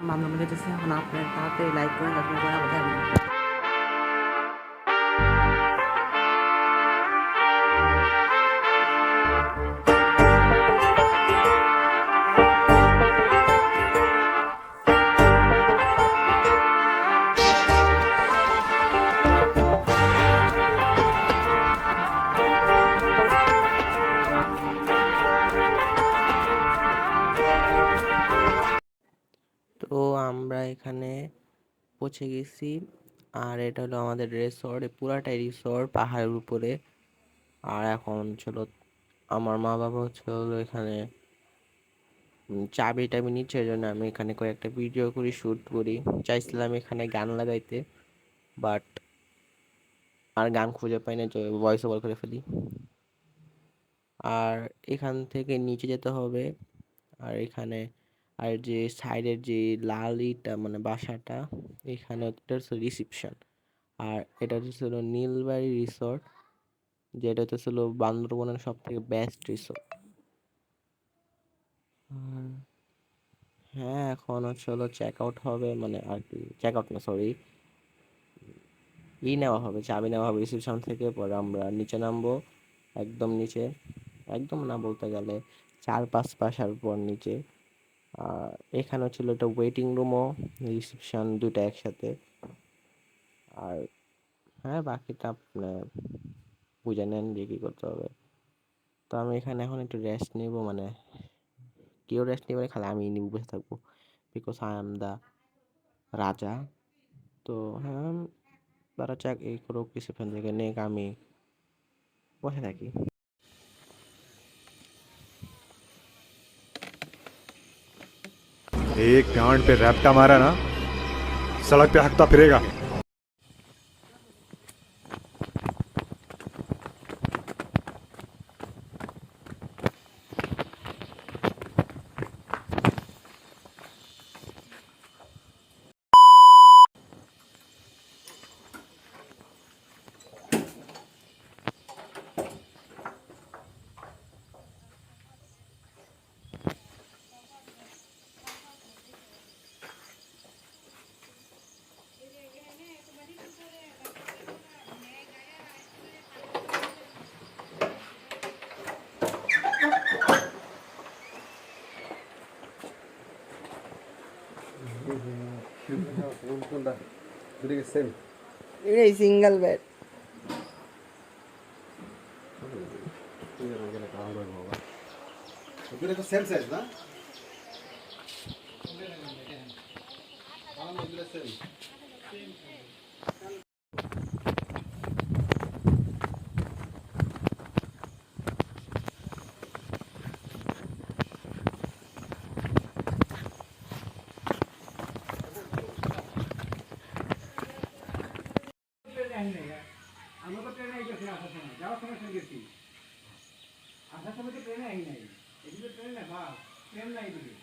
মামলা মনে যেতেছে এখন আপনার তাড়াতাড়ি লাইক করেন তারপরে করে আমাদের তো আমরা এখানে পৌঁছে গেছি। আর এটা হলো আমাদের রিসর্ট, পুরাটাই রিসর্ট পাহাড়ের উপরে। আর এখন চলো আমার মা বাবা হলো এখানে চাবি টাবি নিচ্ছে, জন্য আমি এখানে কয়েকটা ভিডিও করি, শ্যুট করি। চাইছিলাম এখানে গান লাগাইতে, বাট আর গান খুঁজে পাই না, ভয়েস ওভার করে ফেলি। আর এখান থেকে নিচে যেতে হবে। আর এখানে আর যে সাইডের যে লাল ইটা মানে বাসাটা, এখানে এটা হচ্ছে রিসিপশন। আর এটা হচ্ছিল নীলবাড়ি রিসোর্ট, যেটা হচ্ছিল বান্দরবনের সব থেকে বেস্ট রিসোর্ট। হ্যাঁ, এখন হলো চেক আউট হবে, মানে আর কি চেক আউট না, সরি, নেওয়া হবে, চাবি নেওয়া হবে রিসেপশন থেকে। পরে আমরা নিচে নামবো, একদম নিচে, একদম না বলতে গেলে 4-5 বাসার পর নিচে। আর এখানে ছিল একটা ওয়েটিং রুমও, রিসেপশন দুটো একসাথে। আর হ্যাঁ, বাকিটা আপনার বুঝে নেন যে কী করতে হবে। তো আমি এখানে এখন একটু রেস্ট নিব, মানে কেউ রেস্ট নেবে না, খালি আমি নিব, বসে থাকবো, বিকজ আই এম দ্য রাজা। তো হ্যাঁ, তারা চাক এই করুক, রিসেপশন থেকে নেক, আমি বসে থাকি। एक डांड पे रैप्टा मारा ना, सड़क पे हकता फिरेगा। এটাই সিঙ্গেল বেড। সেম সাইজ না? আমরা তো ট্রেনে গেছি, আসার সময় যাওয়ার সময় ট্রেন গেছি, আসার সময় তো ট্রেনে আই নাই। এদিকে ট্রেন না, বা ট্রেন নাই এদিকে।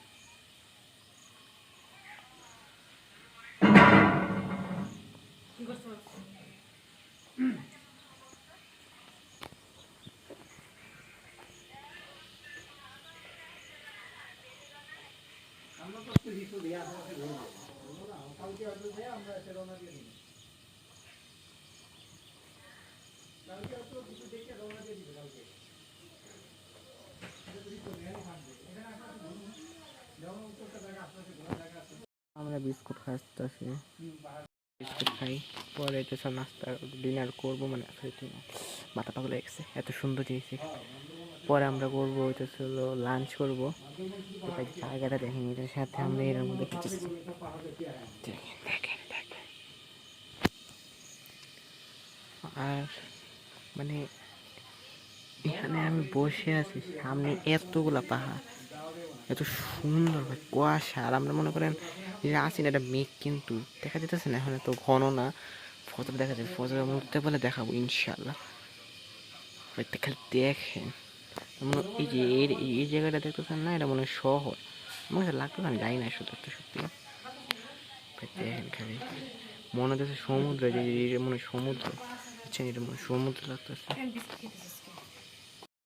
আমরা তো কিছু দিয়ে আপনাকে ধরবো, কালকে হয়তো যে আমরা এসে রওনা দিয়ে দিই, কালকে হয়তো কিছু দেখে রওনা দিয়ে দিবে কালকে। আমরা বিস্কুট খাচ্ছি, বিস্কুট খাই, পরে তো সব নাস্তা ডিনার করবো, মানে মাথা পাগল হয়ে গেছে, এত সুন্দর জিনিস। পরে আমরা করবো এটা হলো লাঞ্চ করবো। জায়গাটা দেখেন, এটার সাথে আমরা এর মধ্যে দেখেন। আর মানে এখানে আমি বসে আছি, সামনে এতগুলা পাহাড়, এত সুন্দর ভাই, কুয়াশা। আর আমরা মনে করেন যে আসি না, এটা মেঘ কিন্তু দেখা যেতেছে না, এখন এত ঘন না। ফটো দেখা যাবে, ফটো উঠতে বলে দেখাবো ইনশাল্লাহ। খালি দেখেন, এই যে এই জায়গাটা দেখতেছেন না, এটা মনে হয় শহর, মনে হয় লাগতো, আমি যাই না শুধু একটা সত্যি। দেখেন খালি মনে হচ্ছে সমুদ্র, যে মনে হয় সমুদ্র, বুঝছেন, এটা মনে হয় সমুদ্র লাগতেছে।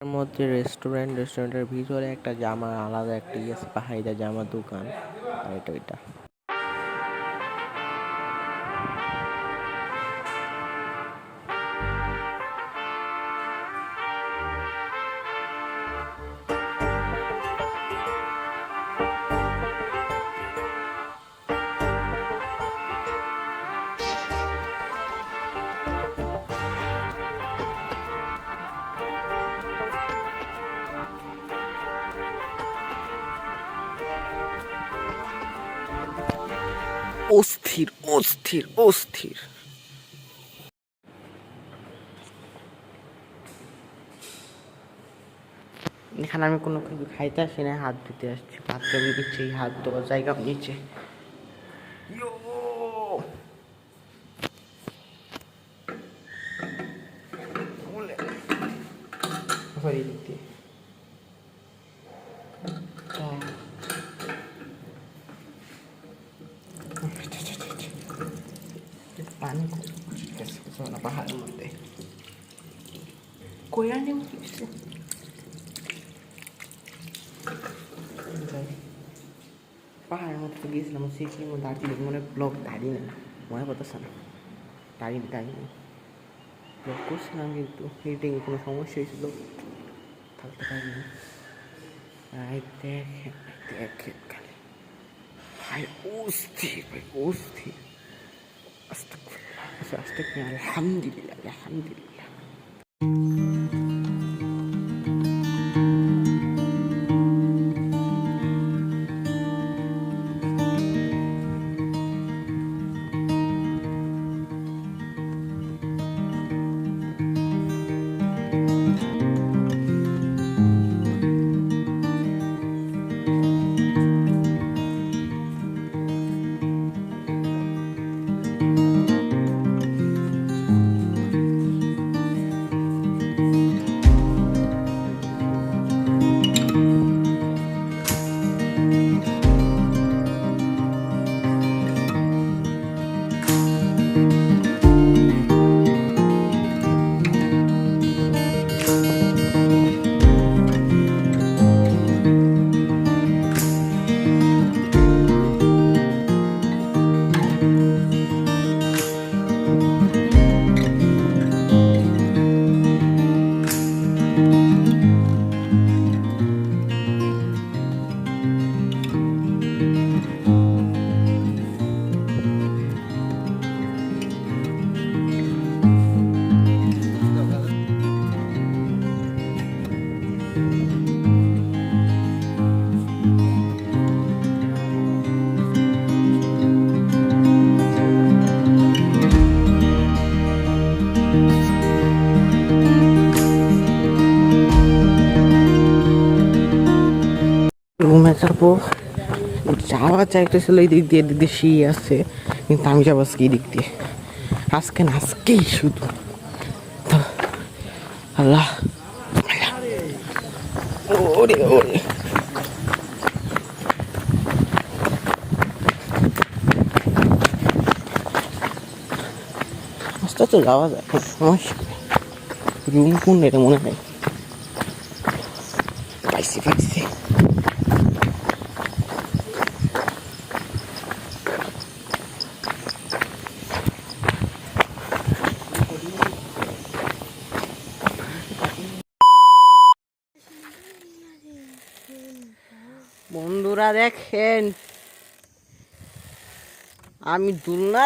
এর মধ্যে রেস্টুরেন্টের ভিতরে একটা জামা আলাদা একটা আছে, পাহাড়িদের জামার দোকান, আর এটা ওইটা। অস্থির অস্থির অস্থির। এখানে আমি কোনো কিছু খাইতে আসি না, হাত ধুতে আসছি। হাত ধুতে দিচ্ছি, হাত ধোয়ার জায়গা নিচে। সরি দিতে পানি না পাহাড়ের মধ্যে কইরা নেব কিছু। পাহাড়ের মধ্যে তো গিয়েছিলাম, সিকিম দার্জিলিং, মনে ব্লগ দাঁড়িয়ে না, মনে পড়তেছে না, দাঁড়িয়ে ব্লগ করছিলাম কিন্তু এডিটিং কোনো সমস্যা হয়েছিল, থাকতে পারিনি। দেখে খালি ভাই অস্থির, ভাই অস্থির। আস্তে আলহামদুলিল্লাহ আলহামদুলিল্লাহ। রুমে যাবো, যাওয়া চাইতেছিল এই দিক দিয়ে, এদিক দিয়ে সিঁড়ি আছে, কিন্তু আমি যাবো আজকে এই দিক দিয়ে, আজকে না আজকেই শুধু। তো আল্লাহ ওরে ওরে আস্তে আস্তে যাওয়া যায়, সমস্যা নেই। রুম কোন এটা মনে হয় পাইছি। বন্ধুরা দেখেন আমি দুলনা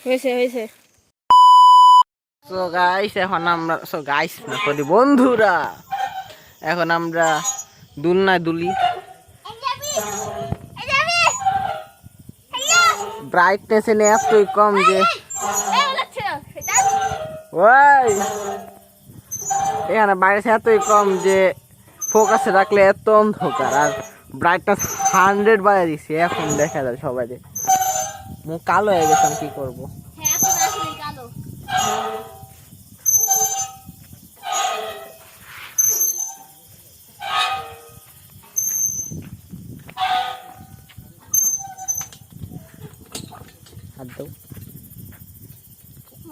হয়েছে। সো গাইস এখন আমরা বন্ধুরা এখন আমরা দুলনায় দুলি। ব্রাইটনেস এতই কম যে ওই এখানে বাইরে এতই কম যে ফোকাসে রাখলে এত অন্ধকার, আর ব্রাইটনেস 100 বাড়িয়ে দিছি, এখন দেখা যায় সবাই। মুখ কালো হয়ে গেছে, আমি কি করবো?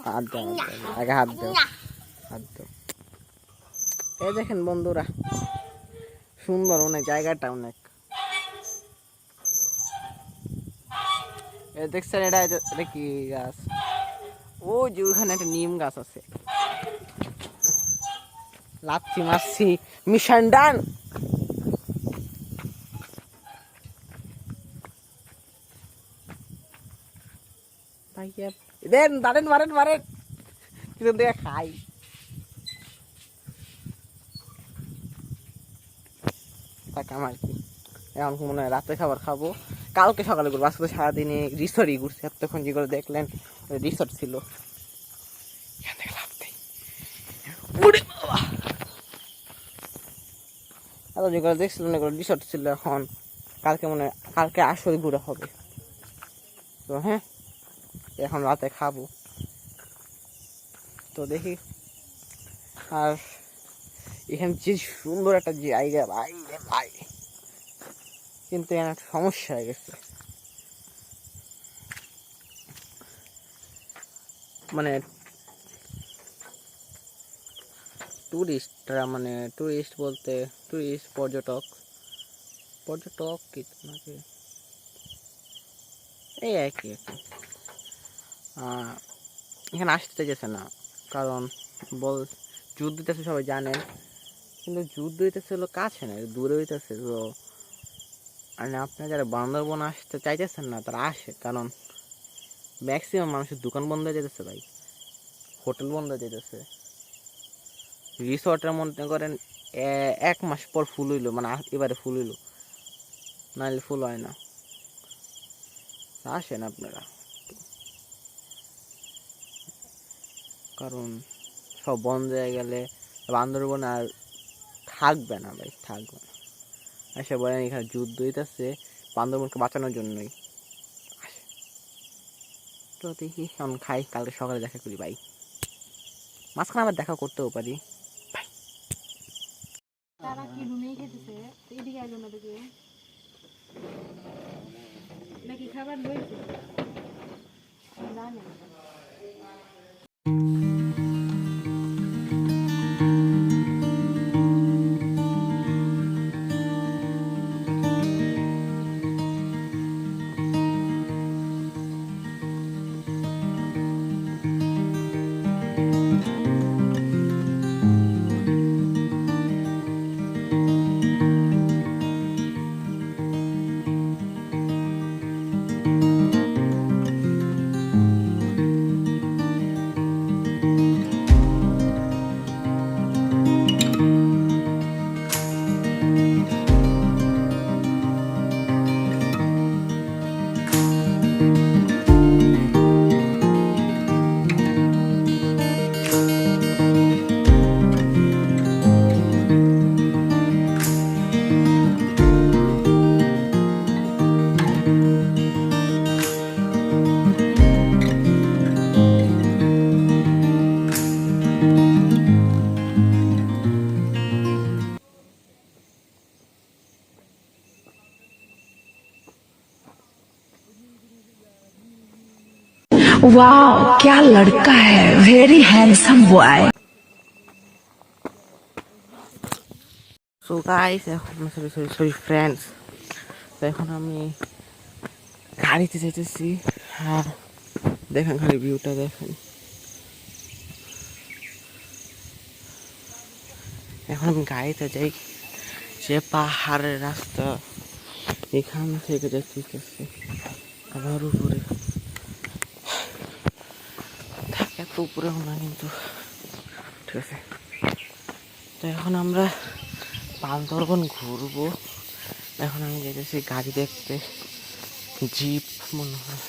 হাত দাও, আগে হাত দাও। এই দেখেন বন্ধুরা, সুন্দর অনেক, জায়গাটা অনেক। দেখছেন এটা কি গাছ? ও যে ওখানে একটা নিম গাছ আছে, লাথি মারছি, মিশন ডান। ভাইয়া দেন, দাঁড়েন, মারেন মারেন, কিছু দিয়ে খাই। থাকলাম আর কি, এখন মনে হয় রাতে খাবার খাবো, কালকে সকালে করবো। আজকে তো সারাদিনে রিসর্টই ঘুরছি, এতক্ষণ যে করে দেখলেন রিসর্ট ছিল। এখান থেকে লাভ দেই, উড়ে বাবা। এত যে করে দেখছিলাম এগুলো রিসর্ট ছিল, এখন কালকে মনে হয় কালকে আসলে ঘুরে হবে। তো হ্যাঁ, এখন রাতে খাবো তো দেখি। আর এখানে যে সুন্দর একটা জায়গা ভাই রে ভাই, কিন্তু এখানে একটা সমস্যা হয়ে গেছে। মানে টুরিস্টরা, মানে টুরিস্ট বলতে টুরিস্ট পর্যটক, পর্যটক কি নাকি এই আর কি, এখানে আসতে চাইছে না। কারণ বল যুদ্ধ হইতেছে সবাই জানেন, কিন্তু যুদ্ধ হইতেছে হলো কাছে না, দূরে হইতেছে। তো মানে আপনারা যারা বান্দরবন আসতে চাইতেছেন না তারা আসে, কারণ ম্যাক্সিমাম মানুষের দোকান বন্ধ হয়ে যেতেছে ভাই, হোটেল বন্ধ হয়ে যেতেছে। রিসর্টের মনে করেন 1 মাস পর ফুল হইলো, মানে এবারে ফুল হইলো, নাহলে ফুল হয় না। আসেন আপনারা, কারণ সব বন্ধ হয়ে গেলে বান্দরবন আর থাকবে না ভাই, থাকবে না। এসে বলেন এখানে যুদ্ধ হইতেছে বান্দরবনকে বাঁচানোর জন্যই। তো দেখি এখন খাই, কালকে সকালে দেখা করি ভাই, মাঝখানে আবার দেখা করতেও পারি। তারা কি রুমেই খেতেছে? এদিকে আসবে না দেখে নাকি খাবার লইছে জানি। वाह क्या लड़का है, very handsome boy. So guys, এখন সরি সরি সরি ফ্রেন্ডস, তো এখন আমি গাড়িতে যেতেছি। আর দেখেন খালি ভিউটা দেখেন, এখন আমি গাড়িতে যাই, যে পাহাড়ের রাস্তা এখান থেকে দেখতেছি আবার উপরে, এত উপরেও না কিন্তু, ঠিক আছে। তো এখন আমরা বান্দরবন ঘুরবো। এখন আমি যেতেছি গাড়ি দেখতে, জিপ মনে হয়,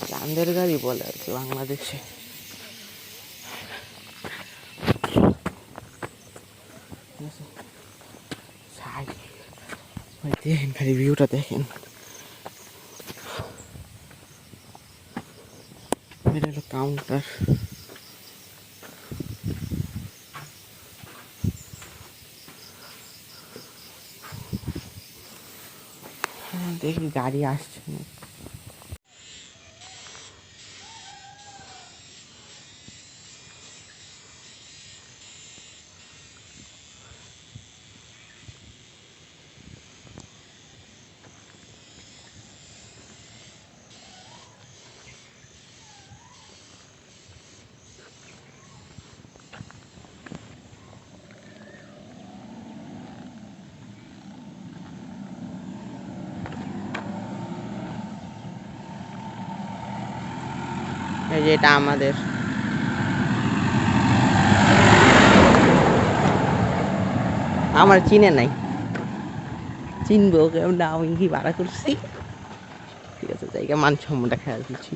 চাঁদের গাড়ি বলে আর কি বাংলাদেশে। দেখেন খালি ভিউটা দেখেন, এটা হলো কাউন্টার। দেখি গাড়ি আসছে না। এই যে এটা আমাদের। আমার চিনে নাই, চিনবো কেমন, আমি কি ভাড়া করছি। ঠিক আছে, জায়গা মান সম্মানটা খেয়াল দিচ্ছি।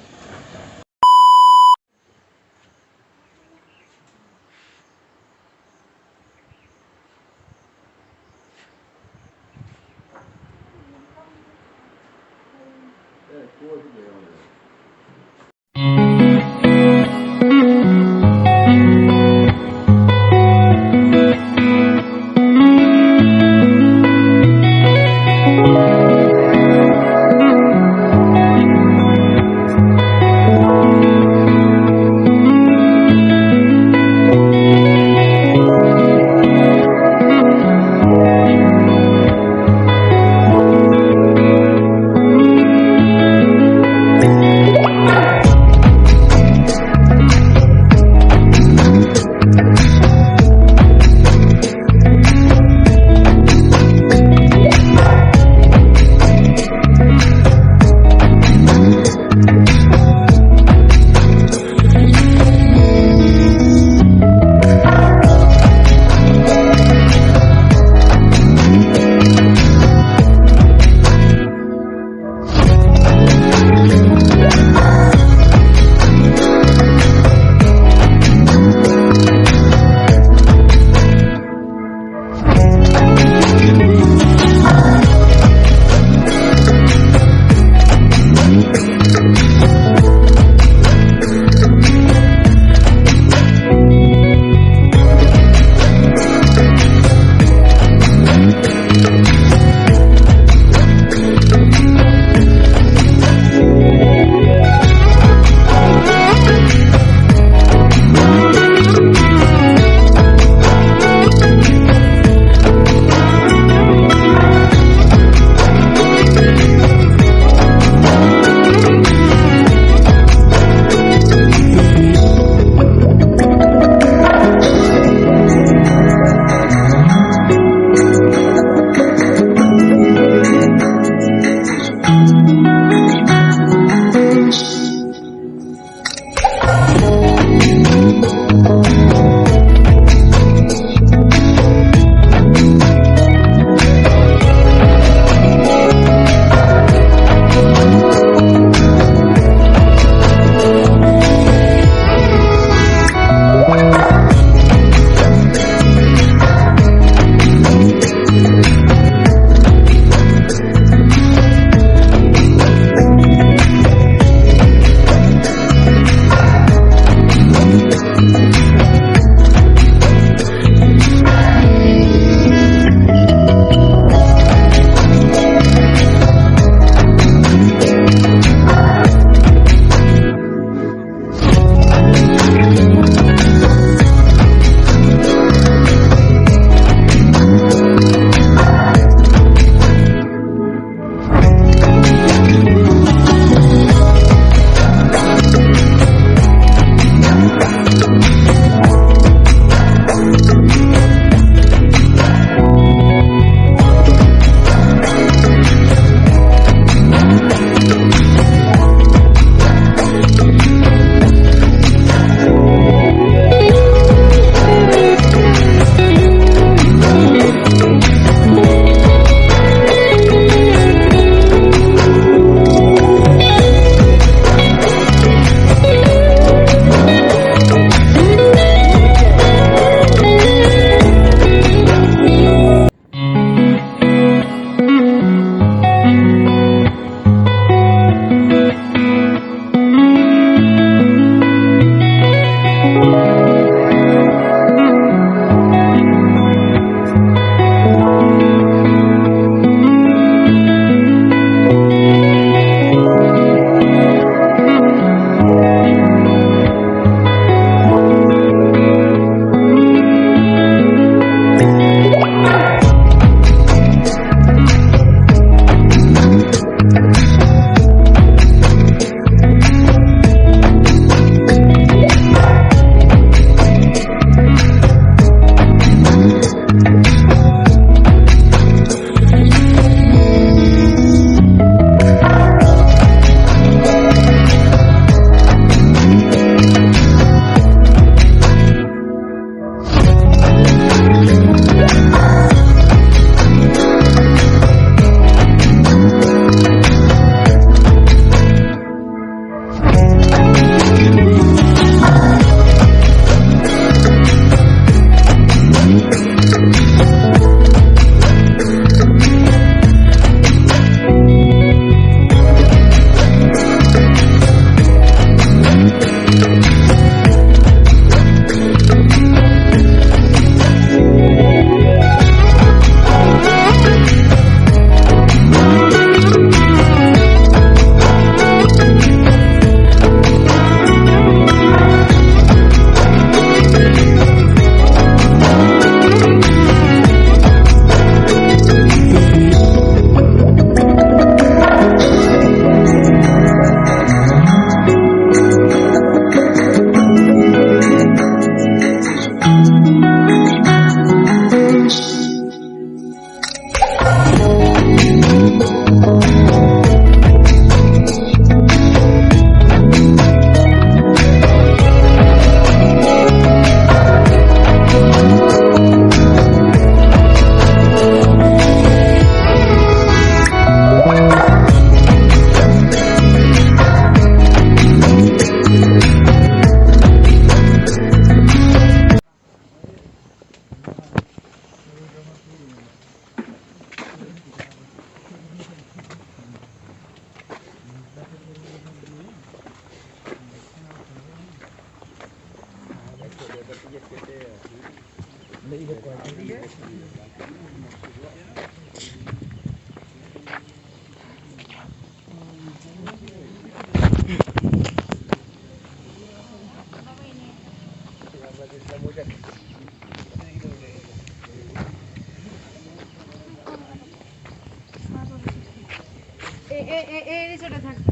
এই রিসোর্টে থাকতে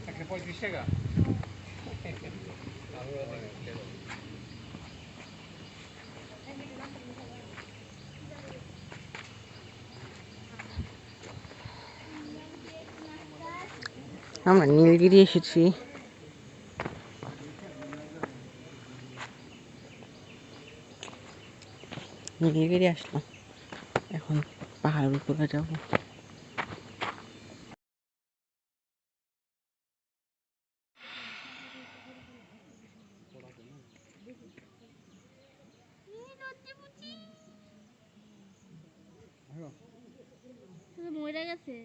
একটা 35 টাকা আমরা নীলগিরি এসেছি। নীলগিরি আসলাম, এখন পাহাড়ের উপরে যাবো। মরে গেছে।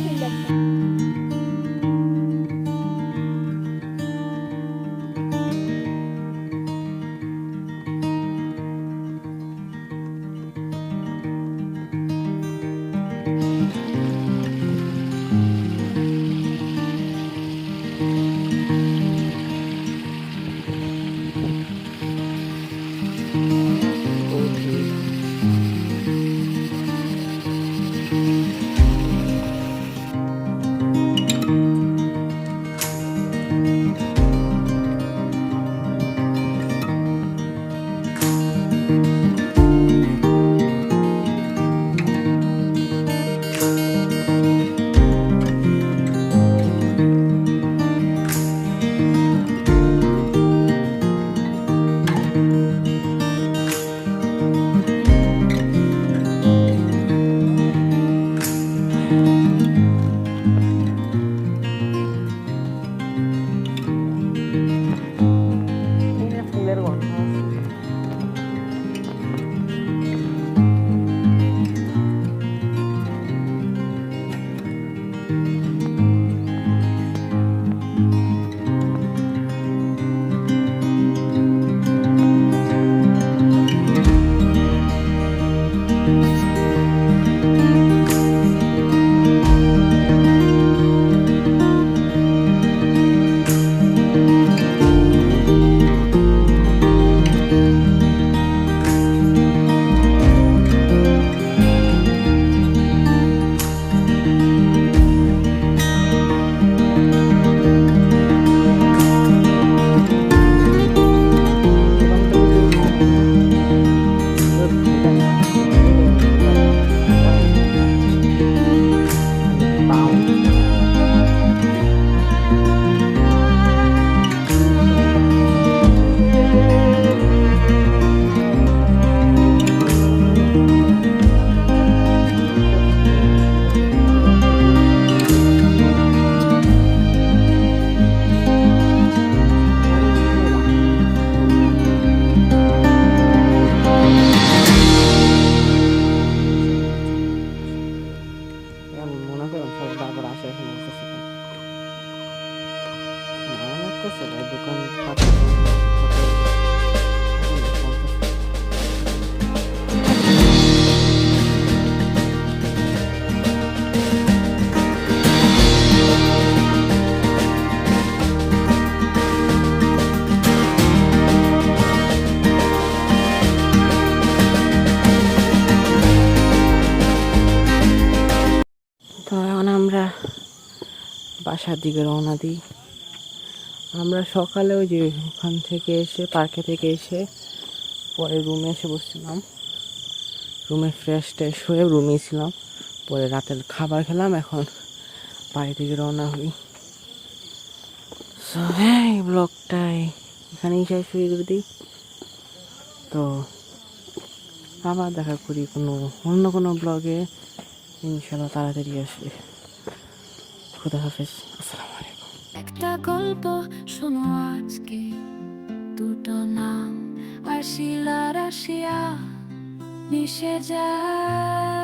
ফিল্ড একটা। এটা ফুলের গন্ধ আছে। এখন মনে করেন সব বারবার আসে এখানে আসতেছে ভালো লাগতেছে ভাই দোকান তো এখন আমরা বাসার দিকে রওনা দিই। আমরা সকালে ওই যে ওখান থেকে এসে পার্কে থেকে এসে পরে রুমে এসে বসছিলাম, রুমে ফ্রেশ ট্রেশ হয়ে রুমে ছিলাম, পরে রাতের খাবার খেলাম, এখন বাড়ি থেকে রওনা হই। সো হ্যাঁ, এই ব্লগটাই এখানেই শেষ হয়ে করে দিই। তো আবার দেখা করি অন্য কোনো ব্লগে, ইনশাল্লাহ তাড়াতাড়ি আসবে। খুদা হাফেজ, আসসালামু আলাইকুম। একটা গল্প শোনো আজকে, দুটো নাম আর শিলা রাশিয়া মিশে যায়।